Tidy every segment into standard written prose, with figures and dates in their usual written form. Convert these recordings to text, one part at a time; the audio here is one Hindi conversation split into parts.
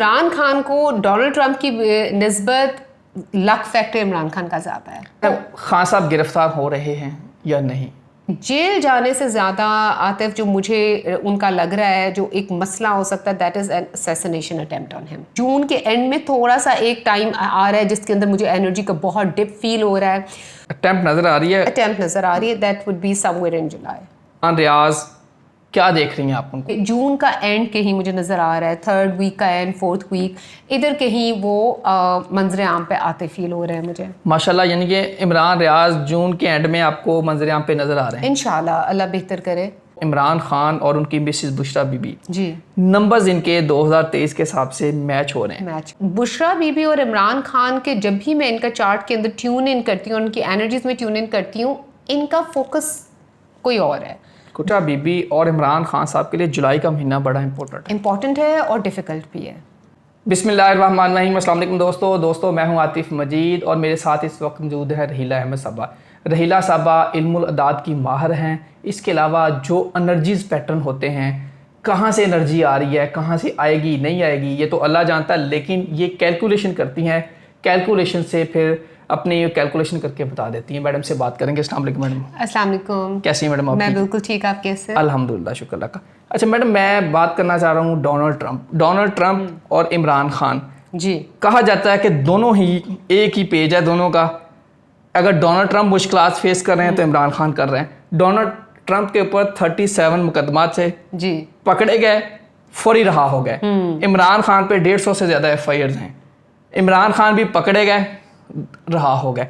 इमरान खान को डोनाल्ड ट्रंप की निस्बत लक फैक्टर इमरान खान का ज़्यादा है। खान साहब गिरफ्तार हो रहे हैं या नहीं? जेल जाने से ज़्यादा आतिफ जो मुझे उनका लग रहा है जो एक मसला हो सकता है that is an assassination attempt on him. जून के एंड में थोड़ा सा एक टाइम आ रहा है जिसके अंदर मुझे एनर्जी का बहुत डिप फील हो रहा है। अटेम्प्ट नजर आ रही है? अटेम्प्ट नज़र आ रही है, that would be somewhere in July. Riyaz क्या देख रही हैं आप उनको? जून का एंड कहीं मुझे नज़र आ रहा है, थर्ड वीक का एंड, फोर्थ वीक, इधर कहीं वो मंजर आम पे आते फील हो रहे हैं मुझे माशाल्लाह। यानी कि इमरान रियाज जून के एंड में आपको मंजर आम पे नज़र आ रहे हैं। इंशाल्लाह अल्लाह बेहतर करे। इमरान खान और उनकी मिसेस बुशरा बीबी जी, नंबर्स इनके 2023 के हिसाब से मैच हो रहे हैं। मैच बुशरा बीबी और इमरान खान के जब भी मैं इनका चार्ट के अंदर ट्यून इन करती हूँ, उनकी एनर्जीज में ट्यून इन करती हूँ, इनका फोकस कोई और है। बुशरा बीबी और इमरान खान साहब के लिए जुलाई का महीना बड़ा इंपॉर्टेंट है और डिफ़िकल्ट भी है। बिस्मिल्लाहिर्रहमानिर्रहीम। अस्सलाम वालेकुम दोस्तों मैं हूं आतिफ मजीद और मेरे साथ इस वक्त मौजूद है रहीला अहमद साहबा। रहीला साहबा इल्मुल अदाद की माहिर हैं। इसके अलावा जो एनर्जीज पैटर्न होते हैं, कहाँ से एनर्जी आ रही है, कहाँ से आएगी नहीं आएगी, ये तो अल्लाह जानता है, लेकिन ये कैलकुलेशन करती हैं। कैलकुलेशन से फिर अपनी कैलकुलेशन करके बता देती हैं। मैडम से बात करेंगे। अस्सलाम वालेकुम मैडम। अस्सलाम वालेकुम। कैसी हैं मैडम आप? मैं बिल्कुल ठीक, आप कैसे? अल्हम्दुलिल्लाह, शुक्र अल्लाह का। अच्छा मैडम, मैं बात करना चाह रहा हूँ डोनाल्ड ट्रंप और इमरान खान। जी, कहा जाता है कि दोनों ही एक ही पेज है दोनों का। अगर डोनाल्ड ट्रंप मुश्किलात फेस कर रहे हैं तो इमरान खान कर रहे हैं। डोनाल्ड ट्रंप के ऊपर 37 मुकदमात से जी, पकड़े गए, फौरी रहा हो गए। इमरान खान पे 150 से ज़्यादा FIRs हैं। इमरान खान भी पकड़े गए, रहा हो गए।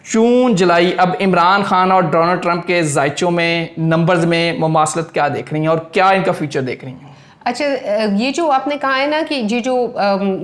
जून जुलाई, अब इमरान खान और डोनाल्ड ट्रंप के जायचों में, नंबर्स में मुमासलत क्या देख रही हैं और क्या इनका फ्यूचर देख रही हैं? अच्छा, ये जो आपने कहा है ना कि ये जो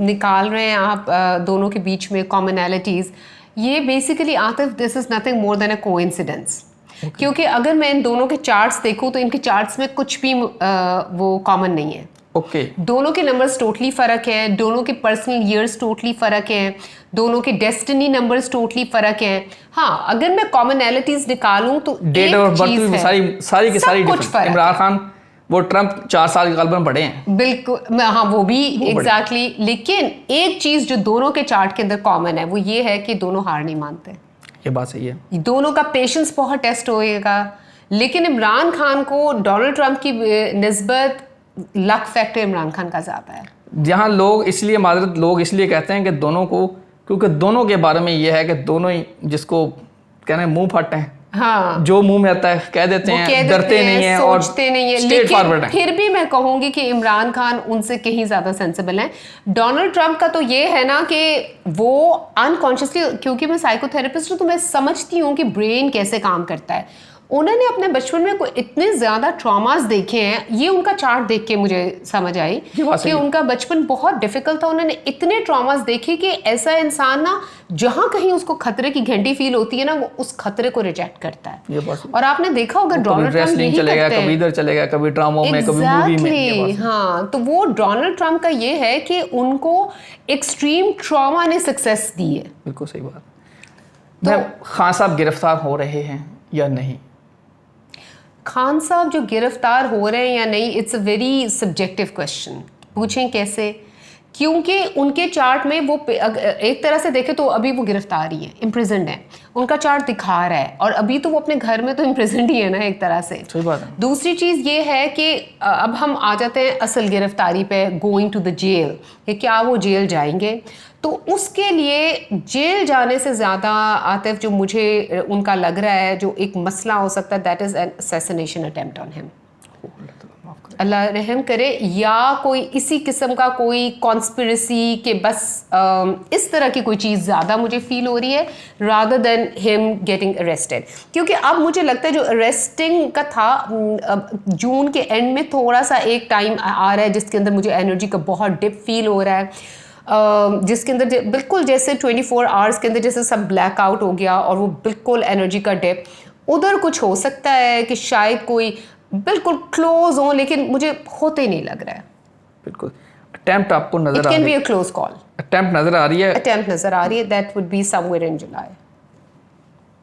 निकाल रहे हैं आप दोनों के बीच में कॉमनैलिटीज़, ये basically Atif this is nothing more than a coincidence. क्योंकि अगर मैं इन दोनों के चार्ट्स देखूं तो इनके चार्ट्स में कुछ भी वो कॉमन नहीं है। ओके। दोनों के नंबर्स टोटली फ़र्क है, दोनों के पर्सनल ईयर्स टोटली फ़र्क हैं, दोनों के डेस्टिनी नंबर्स टोटली फ़र्क हैं। हाँ, अगर मैं कॉमनैलिटीज़ निकालूं तो डेट ऑफ बर्थ भी सारी की सारी डिफरेंट। इमरान खान वो ट्रंप 4 साल गलबन बड़े हैं। बिल्कुल, हाँ वो भी एग्जैक्टली। लेकिन एक चीज़ जो दोनों के चार्ट के अंदर कॉमन है वो ये है कि दोनों हार नहीं मानते। ये बात सही है। दोनों का पेशेंस बहुत टेस्ट होएगा। लेकिन इमरान खान को डोनाल्ड ट्रंप की निस्बत लक फैक्टर इमरान खान का ज़्यादा है। जहाँ लोग इसलिए कहते हैं कि दोनों को, क्योंकि दोनों के बारे में ये है कि दोनों ही जिसको कहना है मुंह फट हैं। हाँ, जो मुंह में आता है कह देते हैं, डरते नहीं हैं, सोचते नहीं है। लेकिन फिर भी मैं कहूंगी कि इमरान खान उनसे कहीं ज्यादा सेंसिबल हैं। डोनाल्ड ट्रंप का तो ये है ना कि वो अनकॉन्शियसली, क्योंकि मैं साइकोथेरेपिस्ट हूँ तो मैं समझती हूँ कि ब्रेन कैसे काम करता है। उन्होंने अपने बचपन में कोई इतने ज़्यादा ट्रॉमास देखे हैं। ये उनका चार्ट देख के मुझे समझ आई कि उनका बचपन बहुत डिफिकल्ट था। उन्होंने इतने ट्रॉमास देखे कि ऐसा इंसान ना जहाँ कहीं उसको खतरे की घंटी फील होती है ना, वो उस खतरे को रिजेक्ट करता है। और आपने देखा होगा डोनाल्ड ट्रंप यही चलेगा, कभी इधर चलेगा, कभी ड्रामों में, कभी मूवी में। हाँ, तो वो डोनाल्ड ट्रंप का ये है कि उनको एक्सट्रीम ट्रॉमा ने सक्सेस दी है। बिल्कुल सही बात। तो खान साहब गिरफ्तार हो रहे हैं या नहीं? खान साहब जो गिरफ्तार हो रहे हैं या नहीं, it's a very subjective question. पूछें कैसे? क्योंकि उनके चार्ट में वो एक तरह से देखें तो अभी वो गिरफ्तार ही है, इम्प्रिजन्ड है। उनका चार्ट दिखा रहा है और अभी तो वो अपने घर में तो इम्प्रिजन्ड ही है ना एक तरह से। सही बात है। दूसरी चीज़ ये है कि अब हम आ जाते हैं असल गिरफ्तारी पे, गोइंग टू द जेल, कि क्या वो जेल जाएंगे। तो उसके लिए जेल जाने से ज़्यादा आतिफ जो मुझे उनका लग रहा है जो एक मसला हो सकता है that is an assassination attempt on him. अल्लाह रहम करे, या कोई इसी किस्म का कोई कॉन्स्पिरेसी के बस इस तरह की कोई चीज़ ज़्यादा मुझे फील हो रही है rather than him getting arrested. क्योंकि अब मुझे लगता है जो अरेस्टिंग का था जून के एंड में थोड़ा सा एक टाइम आ रहा है जिसके अंदर मुझे एनर्जी का बहुत डिप फील हो रहा है, जिसके अंदर बिल्कुल जैसे 24 आवर्स के अंदर जैसे सब ब्लैक आउट हो गया और वो बिल्कुल एनर्जी का डिप। उधर कुछ हो सकता है कि शायद कोई बिल्कुल क्लोज हो, लेकिन मुझे होते ही नहीं लग रहा है। बिल्कुल अटेम्प्ट आपको नजर आ रही है? It can be a close call. Attempt नजर आ रही है? अटेम्प्ट नजर आ रही है, that would be somewhere in July.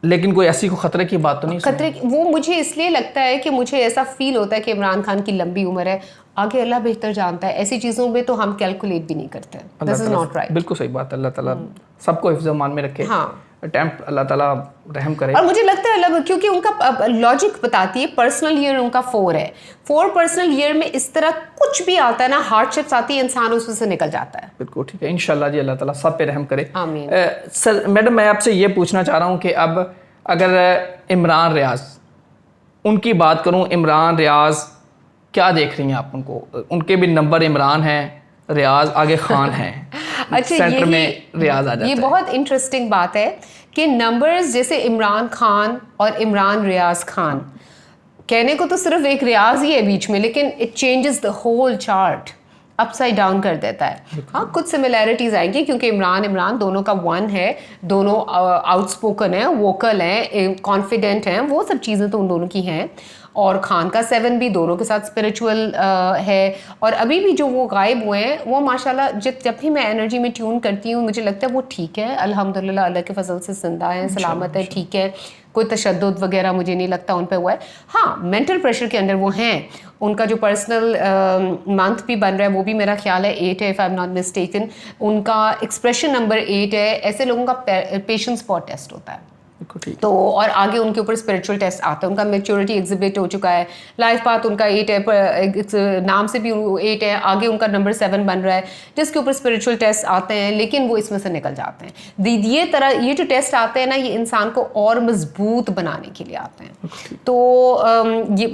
लेकिन कोई ऐसी को खतरे की बात तो नहीं? खतरे वो मुझे इसलिए लगता है कि मुझे ऐसा फील होता है कि इमरान खान की लंबी उम्र है आगे अल्लाह बेहतर जानता है। ऐसी चीज़ों में तो हम कैलकुलेट भी नहीं करते। This is not right. बिल्कुल सही बात। अल्लाह ताला सबको हिफ्ज़ मान में रखे। हाँ, अटेम्प्ट अल्लाह ताला रहम करे। और मुझे लगता है अल्लाह, क्योंकि उनका लॉजिक बताती है, पर्सनल ईयर उनका 4 है। 4 पर्सनल ईयर में इस तरह कुछ भी आता है ना, हार्डशिप्स आती है, इंसान उसमें से निकल जाता है। बिल्कुल ठीक है, इंशाल्लाह जी अल्लाह ताला सब पे रहम करे। आमीन। सर मैडम, मैं आपसे ये पूछना चाह रहा हूँ कि अब अगर इमरान रियाज, उनकी बात करूँ, इमरान रियाज क्या देख रही हैं आप उनको? उनके भी नंबर इमरान हैं, रियाज आगे खान हैं। अच्छा, सेंटर में रियाज आ जाता ये है। बहुत इंटरेस्टिंग बात है कि नंबर्स जैसे इमरान खान और इमरान रियाज खान, कहने को तो सिर्फ एक रियाज ही है बीच में, लेकिन it changes the whole chart, upside down कर देता है। हाँ, कुछ सिमिलैरिटीज आएंगी क्योंकि इमरान दोनों का 1 है, दोनों आउटस्पोकन है, वोकल हैं, कॉन्फिडेंट हैं, वो सब चीज़ें तो उन दोनों की हैं। और खान का 7 भी दोनों के साथ स्पिरिचुअल है। और अभी भी जो वो गायब हुए हैं, वो माशाल्लाह जब भी मैं एनर्जी में ट्यून करती हूँ, मुझे लगता है वो ठीक है, अल्हम्दुलिल्लाह, अल्लाह के फजल से जिंदा है, सलामत है, ठीक है, कोई तशद्दुद वगैरह मुझे नहीं लगता उन पे हुआ है। हाँ, मेंटल प्रेशर के अंदर वो हैं। उनका जो पर्सनल मंथ भी बन रहा है वो भी मेरा ख्याल है 8 है, if I am not mistaken. उनका एक्सप्रेशन नंबर 8 है। ऐसे लोगों का पेशेंस बहुत टेस्ट होता है। तो और आगे उनके ऊपर स्पिरिचुअल टेस्ट आता है। उनका मैच्योरिटी एग्जिबिट हो चुका है, लाइफ पाथ उनका 8 है, नाम से भी 8 है, आगे उनका नंबर 7 बन रहा है, जिसके ऊपर स्पिरिचुअल टेस्ट आते हैं, लेकिन वो इसमें से निकल जाते हैं। ये जो टेस्ट आते हैं ना, ये इंसान को और मजबूत बनाने के लिए आते हैं। तो ये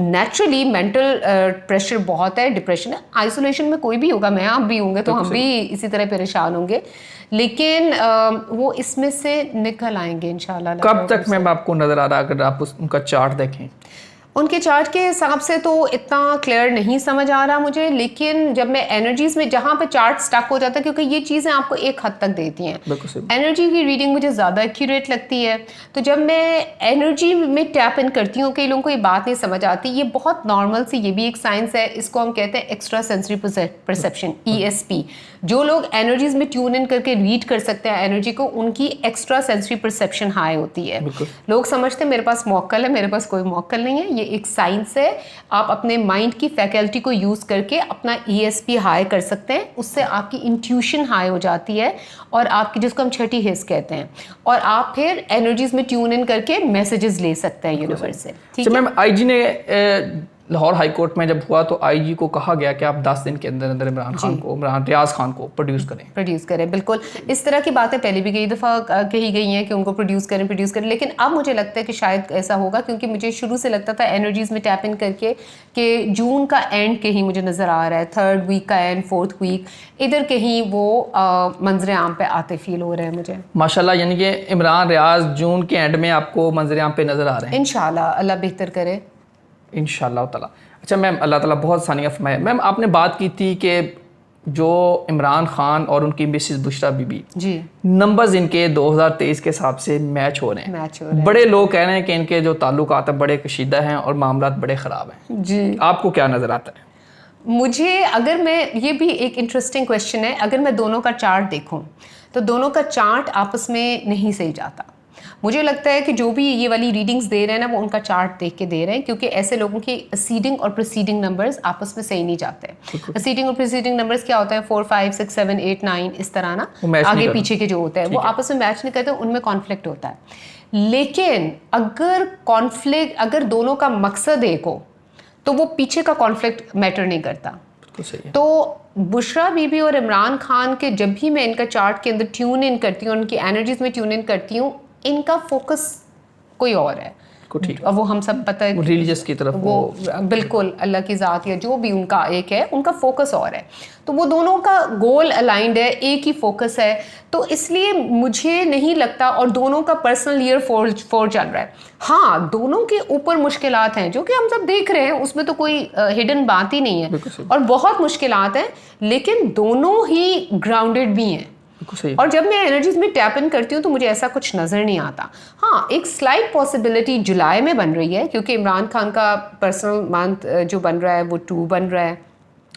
नेचुरली मेंटल प्रेशर बहुत है, डिप्रेशन है, आइसोलेशन में कोई भी होगा, मैं आप भी होंगे तो हम भी इसी तरह परेशान होंगे, लेकिन वो इसमें से निकल आएंगे इंशाल्लाह। कब तक मैम आपको नजर आ रहा है, अगर आप उनका चार्ट देखें? उनके चार्ट के हिसाब से तो इतना क्लियर नहीं समझ आ रहा मुझे, लेकिन जब मैं एनर्जीज में, जहाँ पे चार्ट स्टक हो जाता है, क्योंकि ये चीज़ें आपको एक हद तक देती हैं, एनर्जी की रीडिंग मुझे ज़्यादा एक्यूरेट लगती है। तो जब मैं एनर्जी में टैप इन करती हूँ, कई लोगों को ये बात नहीं समझ आती, ये बहुत नॉर्मल सी, ये भी एक साइंस है, इसको हम कहते हैं एक्स्ट्रा सेंसरी परसेप्शन, ESP। जो लोग एनर्जीज में ट्यून इन करके रीड कर सकते हैं एनर्जी को, उनकी एक्स्ट्रा सेंसरी परसेप्शन हाई होती है। लोग समझते हैं मेरे पास मौक्कल है, मेरे पास कोई मौक्कल नहीं है, ये एक साइंस है। आप अपने माइंड की फैकल्टी को यूज़ करके अपना ESP हाई कर सकते हैं, उससे आपकी इंट्यूशन हाई हो जाती है, और आपकी, जिसको हम छठी हिस्स कहते हैं, और आप फिर एनर्जीज में ट्यून इन करके मैसेजेस ले सकते हैं यूनिवर्स से। ठीक है मैम, IG ने लाहौर हाई कोर्ट में जब हुआ तो IG को कहा गया कि आप 10 दिन के अंदर अंदर इमरान रियाज खान को प्रोड्यूस करें। बिल्कुल, इस तरह की बातें पहले भी कई दफ़ा कही गई हैं कि उनको प्रोड्यूस करें, लेकिन अब मुझे लगता है कि शायद ऐसा होगा, क्योंकि मुझे शुरू से लगता था एनर्जीज में टैप इन करके कि जून का एंड कहीं मुझे नज़र आ रहा है, 3rd वीक का एंड 4th वीक, इधर कहीं वो मंजर आम पे आते फील हो रहे हैं मुझे माशाल्लाह। यानी कि इमरान रियाज जून के एंड में आपको मंजर आम पे नज़र आ रहे हैं, इंशाल्लाह, अल्लाह बेहतर करे इंशाल्लाह ताला। अच्छा मैम, अल्लाह ताला बहुत सानिया फरमाए। मैम, आपने बात की थी कि जो इमरान खान और उनकी मिसेस बुशरा बीबी जी, नंबर्स इनके 2023 के हिसाब से मैच हो रहे हैं। बड़े लोग कह रहे हैं कि इनके जो ताल्लुकात बड़े कशीदा हैं और मामलात बड़े ख़राब हैं जी। आपको क्या नज़र आता है? मुझे, अगर मैं, ये भी एक इंटरेस्टिंग क्वेश्चन है, अगर मैं दोनों का चार्ट देखूं तो दोनों का चार्ट आपस में नहीं सही जाता। मुझे लगता है कि जो भी ये वाली रीडिंग्स दे रहे हैं ना, वो उनका चार्ट देख के दे रहे हैं, क्योंकि ऐसे लोगों की असीडिंग और प्रीसीडिंग नंबर्स आपस में सही नहीं जाते। असीडिंग और प्रीसीडिंग नंबर्स क्या होता है? 4, 5, 6, 7, 8, 9 इस तरह ना, आगे पीछे के जो होते हैं वो आपस में मैच नहीं करते, उनमें कॉन्फ्लिक्ट होता है। लेकिन अगर दोनों का मकसद एक हो तो वो पीछे का कॉन्फ्लिक्ट मैटर नहीं करता। तो बुशरा बीबी और इमरान खान के, जब भी मैं इनका चार्ट के अंदर ट्यून इन करती हूँ, उनकी एनर्जीज में ट्यून इन करती हूँ, इनका फोकस कोई और है। अब वो हम सब पता है, रिलीजियस की तरफ, वो बिल्कुल अल्लाह की ज़ात या जो भी उनका एक है, उनका फोकस और है। तो वो दोनों का गोल अलाइंड है, एक ही फोकस है। तो इसलिए मुझे नहीं लगता, और दोनों का पर्सनल ईयर 4 चल रहा है। हाँ, दोनों के ऊपर मुश्किलात हैं जो कि हम सब देख रहे हैं, उसमें तो कोई हिडन बात ही नहीं है, और बहुत मुश्किलात हैं, लेकिन दोनों ही ग्राउंडेड भी हैं। और जब मैं एनर्जीज में टैप इन करती हूँ तो मुझे ऐसा कुछ नज़र नहीं आता। हाँ, एक स्लाइट पॉसिबिलिटी जुलाई में बन रही है, क्योंकि इमरान खान का पर्सनल मंथ जो बन रहा है वो 2 बन रहा है,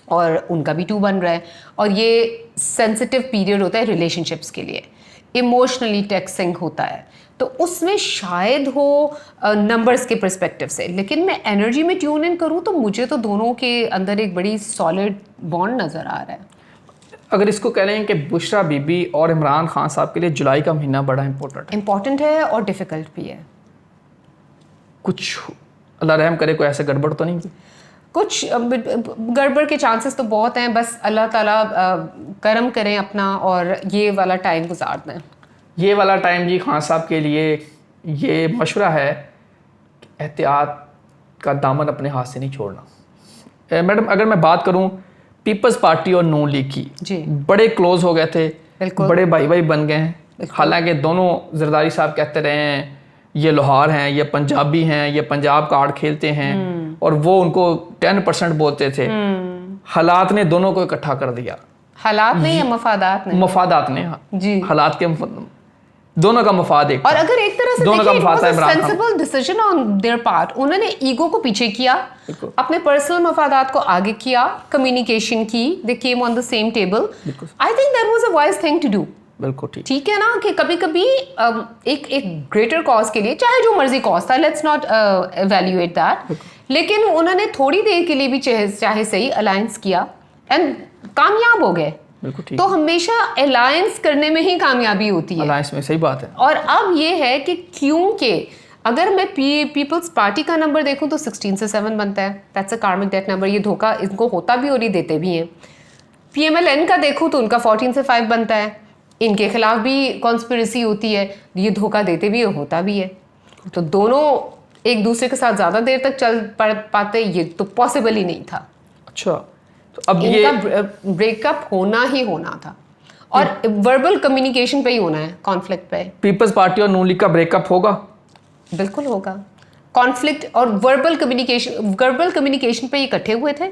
और उनका भी 2 बन रहा है, और ये सेंसिटिव पीरियड होता है रिलेशनशिप्स के लिए, इमोशनली टैक्सिंग होता है, तो उसमें शायद हो नंबर्स के पर्सपेक्टिव से, लेकिन मैं एनर्जी में ट्यून इन करूँ तो मुझे तो दोनों के अंदर एक बड़ी सॉलिड बॉन्ड नज़र आ रहा है। अगर इसको कह रहे हैं कि बुशरा बीबी और इमरान खान साहब के लिए जुलाई का महीना बड़ा इम्पोर्टेंट है और डिफ़िकल्ट भी है। कुछ अल्लाह रहम करे कोई ऐसे गड़बड़ तो नहीं की? कुछ गड़बड़ के चांसेस तो बहुत हैं, बस अल्लाह ताला करम करें अपना और ये वाला टाइम गुजार दें। ये वाला टाइम जी खान साहब के लिए ये मशवरा है कि एहतियात का दामन अपने हाथ से नहीं छोड़ना। मैडम अगर मैं बात करूं पीपल्स पार्टी और नून लीग की, जी बड़े क्लोज हो गए थे, बिल्कुल बड़े भाई भाई बन गए हैं। हालांकि दोनों जरदारी साहब कहते रहे हैं ये लोहार हैं, ये पंजाबी हैं, ये पंजाब कार्ड खेलते हैं, और वो उनको 10% बोलते थे। हालात ने दोनों को इकट्ठा कर दिया। हालात नहीं या मफादात नहीं? मफादात ने, हाँ जी, हालात के दोनों का मफाद एक और अगर एक तरह से दोनों का मफाद है। Sensible decision on their part, उन्होंने ईगो को पीछे किया, अपने पर्सनल मफादात को आगे किया, कम्युनिकेशन की, they came on the same table. I think that was a wise thing to do. बिल्कुल ठीक है ना, कि कभी कभी एक ग्रेटर कॉज के लिए, चाहे जो मर्जी कॉज था, लेट्स नॉट एवेल्युएट दैट, लेकिन उन्होंने थोड़ी देर के लिए भी चाहे सही अलायंस किया एंड कामयाब हो गए। बिल्कुल ठीक। तो हमेशा अलायंस करने में ही कामयाबी होती है, अलायंस में, सही बात है। और अब ये है कि क्योंकि अगर मैं पीपल्स पार्टी का नंबर देखूं तो 16 से 7 बनता है, दैट्स अ कार्मिक डेथ नंबर। ये धोखा इनको होता भी और ये देते भी हैं। PMLN का देखूं तो उनका 14 से 5 बनता है, इनके खिलाफ भी कॉन्स्पिरेसी होती है, ये धोखा देते भी और होता भी है। तो दोनों एक दूसरे के साथ ज़्यादा देर तक चल पाते, ये तो पॉसिबल ही नहीं था। अच्छा, तो अब इनका ब्रेकअप होना ही होना था, और वर्बल कम्युनिकेशन पे ही होना है, कॉन्फ्लिक्ट पे। पीपल्स पार्टी और नून लीग का ब्रेकअप होगा? बिल्कुल होगा। कॉन्फ्लिक्ट और वर्बल कम्युनिकेशन पे ये इकट्ठे हुए थे,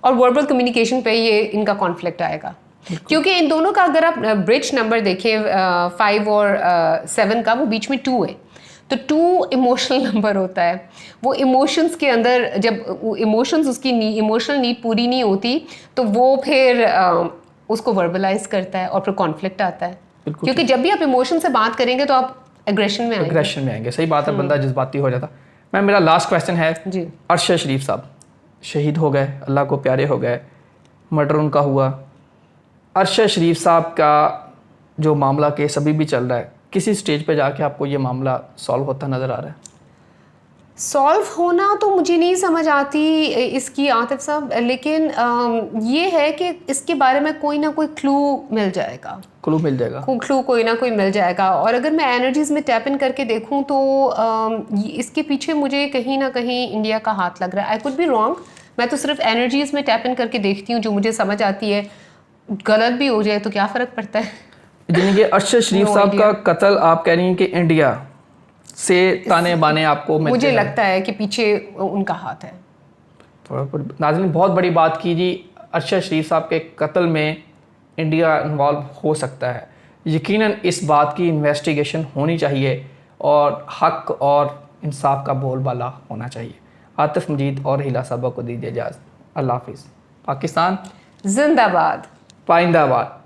और वर्बल कम्युनिकेशन पे ये इनका कॉन्फ्लिक्ट आएगा, क्योंकि इन दोनों का अगर आप ब्रिज नंबर देखें 5 और 7 का, वो बीच में 2 है। तो 2 इमोशनल नंबर होता है। वो इमोशंस के अंदर, जब इमोशंस उसकी इमोशनल नीड पूरी नहीं होती, तो वो फिर उसको वर्बलाइज करता है और फिर कॉन्फ्लिक्ट आता है। क्योंकि जब भी आप इमोशन से बात करेंगे तो आप एग्रेशन में आएंगे। सही बात है, बंदा जज्बाती हो जाता। मैम मेरा लास्ट क्वेश्चन है जी। अरशद शरीफ साहब शहीद हो गए, अल्लाह को प्यारे हो गए, मर्डर उनका हुआ। अरशद शरीफ साहब का जो मामला केस अभी भी चल रहा है, किसी स्टेज पे जाके आपको ये मामला सॉल्व होता नज़र आ रहा है? सॉल्व होना तो मुझे नहीं समझ आती इसकी आतिफ साहब, लेकिन ये है कि इसके बारे में कोई ना कोई क्लू मिल जाएगा। क्लू मिल जाएगा? क्लू कोई ना कोई मिल जाएगा। और अगर मैं एनर्जीज़ में टैप इन करके देखूं तो इसके पीछे मुझे कहीं ना कहीं इंडिया का हाथ लग रहा है। आई कुड बी रॉन्ग, मैं तो सिर्फ एनर्जीज़ में टैप इन करके देखती हूँ, जो मुझे समझ आती है। गलत भी हो जाए तो क्या फ़र्क पड़ता है। यानी कि अरशद शरीफ साहब का कत्ल आप कह रही हैं कि इंडिया से ताने बाने आपको मिलते मुझे हैं? लगता है कि पीछे उनका हाथ है। नाज़रीन बहुत बड़ी बात की जी, अरशद शरीफ साहब के कत्ल में इंडिया इन्वॉल्व हो सकता है। यकीनन इस बात की इन्वेस्टिगेशन होनी चाहिए और हक और इंसाफ का बोलबाला होना चाहिए। आतिफ मजीद और रहीला साहबा को दीजिए इजाज़त। अल्लाह हाफिज़। पाकिस्तान जिंदाबाद, पाइंदाबाद।